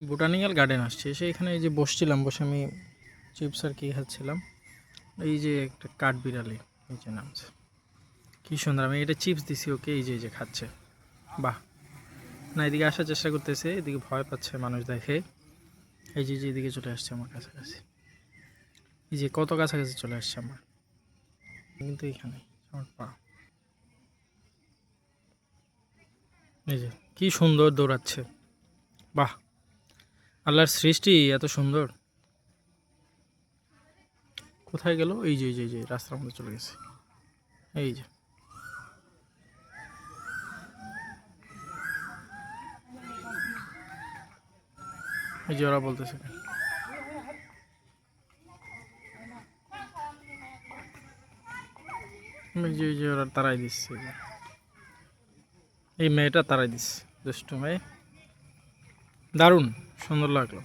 Botanical garden আসছে, এসে এখানে এই যে বসছিলাম, বসে আমি চিপস আর কি খাচ্ছিলাম। এই যে একটা কাঠ বিড়ালি এই যে নামছে, কি সুন্দর। আমি এটা চিপস দিছি ওকে, এই যে খাচ্ছে। বাহ, না এদিকে আসার চেষ্টা করতেছে, এদিকে ভয় পাচ্ছে মানুষ দেখে। এই যে এদিকে চলে আসছে আমার কাছাকাছি, এই যে কত কাছাকাছি চলে আসছে আমার, কিন্তু এখানে আমার পা। এই যে কি সুন্দর দৌড়াচ্ছে। বাহ, আল্লাহর সৃষ্টি এত সুন্দর। কোথায় গেল? এই যে রাস্তার মধ্যে চলে গেছে। এই যে ওরা বলতেছে, এই যে ওরা তারাই দিচ্ছে, এই মেয়েটা তারাই দিচ্ছে, দুষ্টু মেয়ে। দারুণ সুন্দর লাগলো।